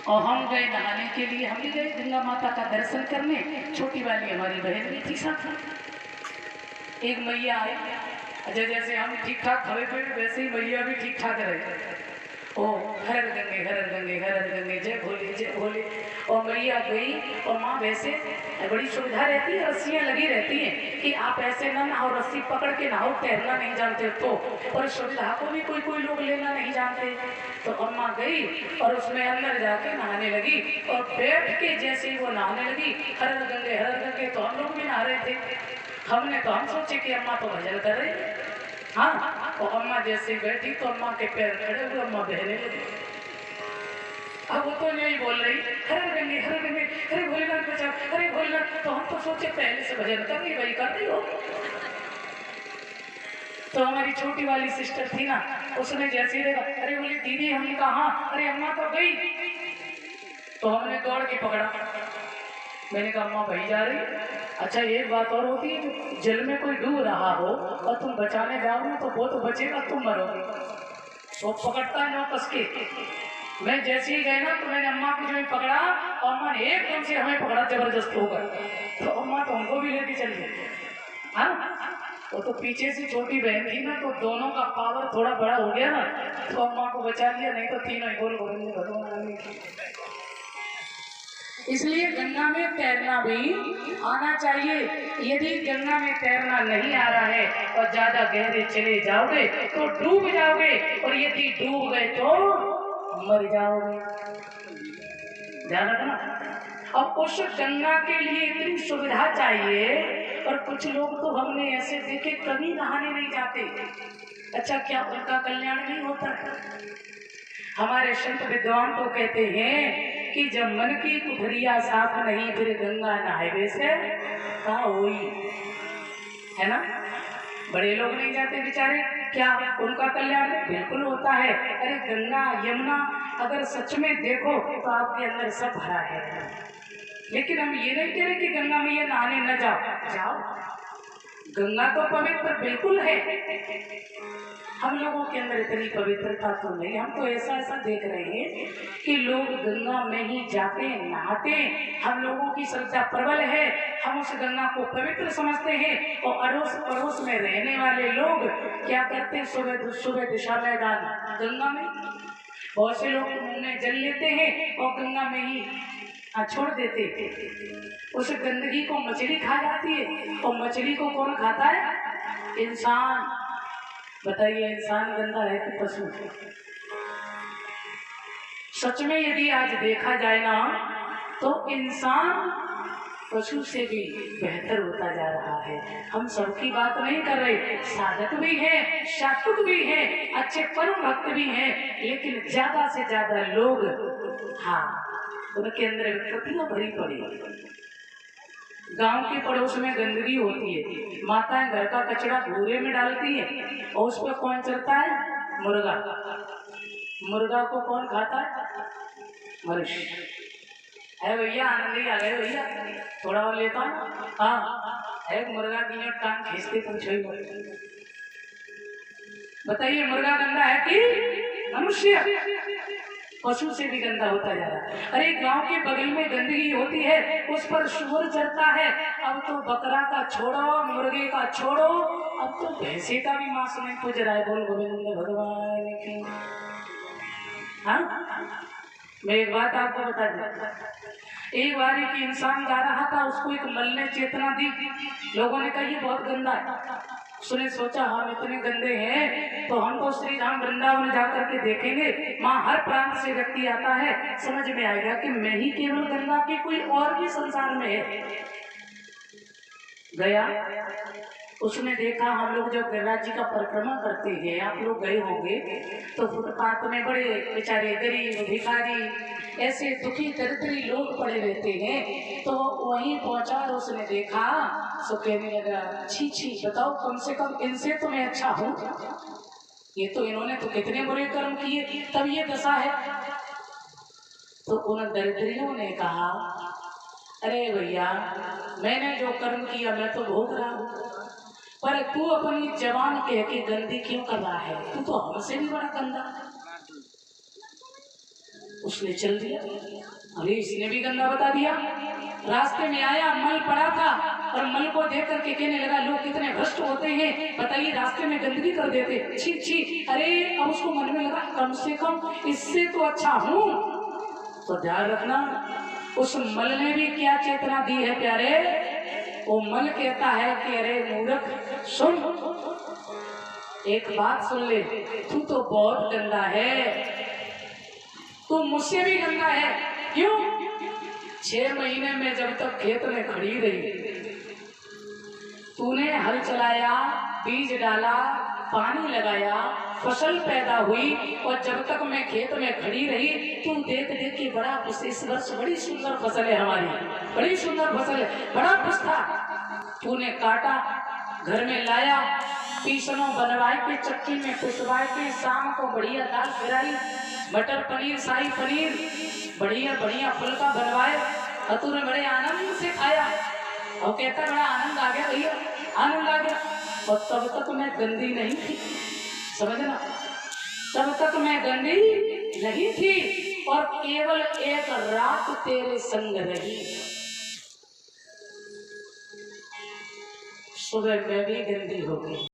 और हम गए नहाने के लिए, हम भी गए गंगा माता का दर्शन करने। छोटी वाली हमारी बहन भी थी साथ में। एक मैया आई, अच्छा जैसे हम ठीक ठाक खड़े थे वैसे ही मैया भी ठीक ठाक रहे। ओ हर गंगे हर गंगे हर गंगे जय भोले जय भोले। और मैया गई और माँ वैसे बड़ी सुविधा रहती है, रस्सियाँ लगी रहती हैं कि आप ऐसे ना नहाओ, रस्सी पकड़ के नहाओ, तैरना नहीं जानते तो। और सुविधा को भी कोई कोई लोग लेना नहीं जानते। तो अम्मा गई और उसमें अंदर जाके नहाने लगी और बैठ के जैसे ही वो नहाने लगी हर गंगे, तो हम लोग भी नहा रहे थे। हमने तो हम सोचे कि अम्मा तो भजन कर रही है। हाँ, तो अम्मा जैसे बैठी तो अम्मा के पैर खड़े हुए, अम्मा बहने लगी। अब वो तो यही बोल रही हरे गंगे हरे भोलेनाथ बचाओ, हरे भोलेनाथ। तो हम तो सोचे पहले से भजन कर रही, वही कर रही हो। तो हमारी छोटी वाली सिस्टर थी ना, उसने जैसे ही देखा, अरे बोली दीदी, हमने कहा हाँ, अरे अम्मा तो गई। तो हमने दौड़ के पकड़ा। मैंने कहा अम्मा वही जा रही है। अच्छा एक बात और होती है, जल में कोई डूब रहा हो और तुम बचाने जाओ ना तो वो तो बचेगा, तुम मरोगे। वो पकड़ता है कस के। मैं जैसे ही गए ना तो मैंने अम्मा को जो ही पकड़ा और अम्मा ने एकदम से हमें पकड़ा जबरदस्त होकर। तो अम्मा तो हमको भी लेके चल गई। हाँ, वो तो पीछे से छोटी बहन थी ना, तो दोनों का पावर थोड़ा बड़ा हो गया ना, तो अम्मा को बचा लिया, नहीं तो तीनों ही बोल बोलेंगे भगवान। इसलिए गंगा में तैरना भी आना चाहिए। यदि गंगा में तैरना नहीं आ रहा है और ज्यादा गहरे चले जाओगे तो डूब जाओगे, और यदि डूब गए तो मर जाओगे। ध्यान रखना। अब उस गंगा के लिए इतनी सुविधा चाहिए, और कुछ लोग तो हमने ऐसे देखे कभी नहाने नहीं जाते। अच्छा क्या उनका कल्याण नहीं होता है? हमारे संत विद्वान तो कहते हैं कि जब मन की कुठरिया साफ नहीं फिर गंगा नहावे से कहाँ हुई, है ना। बड़े लोग नहीं जाते बेचारे, क्या उनका कल्याण बिल्कुल होता है। अरे गंगा यमुना अगर सच में देखो तो आपके अंदर सब भरा है। लेकिन हम ये नहीं कह रहे कि गंगा में ये नहाने न जाओ, जाओ, गंगा तो पवित्र बिल्कुल है। हम लोगों के अंदर इतनी पवित्रता तो नहीं। हम तो ऐसा ऐसा देख रहे हैं कि लोग गंगा में ही जाते नहाते। हम लोगों की श्रद्धा प्रबल है, हम उस गंगा को पवित्र समझते हैं। और अड़ोस पड़ोस में रहने वाले लोग क्या करते हैं, सुबह सुबह दिशा में गंगा में बहुत से लोग मुंह में जल लेते हैं और गंगा में ही छोड़ देते। उस गंदगी को मछली खा जाती है, और मछली को कौन खाता है? इंसान। बताइए इंसान गंदा है कि पशु? सच में यदि आज देखा जाए ना तो इंसान पशु से भी बेहतर होता जा रहा है। हम सबकी बात नहीं कर रहे, साधक भी हैं, सात्विक भी हैं, अच्छे परम भक्त भी हैं, लेकिन ज्यादा से ज्यादा लोग हाँ उनके अंदर विकृतियां भरी पड़ी। गांव के पड़ोस में गंदगी होती है, माताएं घर का कचरा भूरे में डालती है, और उस पर कौन चलता है? मुर्गा। मुर्गा को कौन खाता है? मनुष्य। है भैया, आनंद ही आ गए भैया, थोड़ा और लेता हूँ। हाँ है, मुर्गा की टांग खींचते तुम छोई। बताइए मुर्गा गंदा है कि मनुष्य? पशु से भी गंदा होता जा रहा है। अरे गांव के बगल में गंदगी होती है, उस पर शुअर चढ़ता है। अब तो बकरा का छोड़ो, मुर्गे का छोड़ो, अब तो भैंसे का भी मांस नहीं पूज रहा है। बोल गोविंद भगवान की। हाँ, मैं एक बात आपको बता दूं। एक बार एक इंसान जा रहा था, उसको एक मल ने चेतना दी। लोगों ने कहा ये बहुत गंदा है। उसने सोचा हम इतने गंदे हैं तो हम तो श्री राम वृंदावन जाकर के देखेंगे, वहाँ हर प्रांत से व्यक्ति आता है, समझ में आएगा कि मैं ही केवल गंदा की कोई और भी संसार में है। गया, उसने देखा हम लोग जब गिरिराज जी का परिक्रमा करते हैं, आप लोग गए होंगे, तो फुटपाथ में बड़े बेचारे गरीब भिखारी ऐसे दुखी दरिद्री लोग पड़े रहते हैं। तो वहीं पहुंचा और उसने देखा, सो कहने लगा छी छी, बताओ कम से कम इनसे तो मैं अच्छा हूँ, ये तो इन्होंने तो कितने बुरे कर्म किए तब ये दशा है। तो उन दरिद्रियों ने कहा अरे भैया, मैंने जो कर्म किया मैं तो भोग रहा हूँ, पर तू अपनी जवान कह के गंदी क्यों कर रहा है? तू तो हमसे भी बड़ा गंदा। उसने चल दिया। अरे इसने भी गंगा बता दिया। रास्ते में आया, मल पड़ा था और मल को देख करके कहने लगा, लोग कितने भ्रष्ट होते हैं, बताइए रास्ते में गंदगी कर देते, छी छी। अरे अब उसको मन में लगा, कम से कम इससे तो अच्छा हूं। तो ध्यान रखना, उस मल ने भी क्या चेतना दी है प्यारे। वो मल कहता है कि अरे मूर्ख सुन, एक बात सुन ले, तू तो बहुत गंदा है, तू मुझसे भी गंदा है। क्यों? 6 महीने में जब तक खेत में खड़ी रही, तूने हल चलाया, बीज डाला, पानी लगाया, फसल पैदा हुई, और जब तक मैं खेत में खड़ी रही तू देख देख के बड़ा खुश। इस वर्ष बड़ी सुंदर फसल है हमारी, बड़ी सुंदर फसल है, बड़ा खुश था। तूने काटा, घर में लाया, पीसनों बनवाए के, चक्की में पिसवाए के, शाम को बढ़िया दाल फिराई, मटर पनीर, शाही पनीर, बढ़िया बढ़िया फुल्का बनवाए, और तूने बड़े आनंद से खाया। और कहता बड़ा आनंद आ गया भैया, आनंद आ गया। और तब तक मैं गंदी नहीं थी, समझना, तब तक मैं गंदी नहीं थी, और केवल एक रात तेरे संग रही, सुबह मैं भी गंदी हो गई।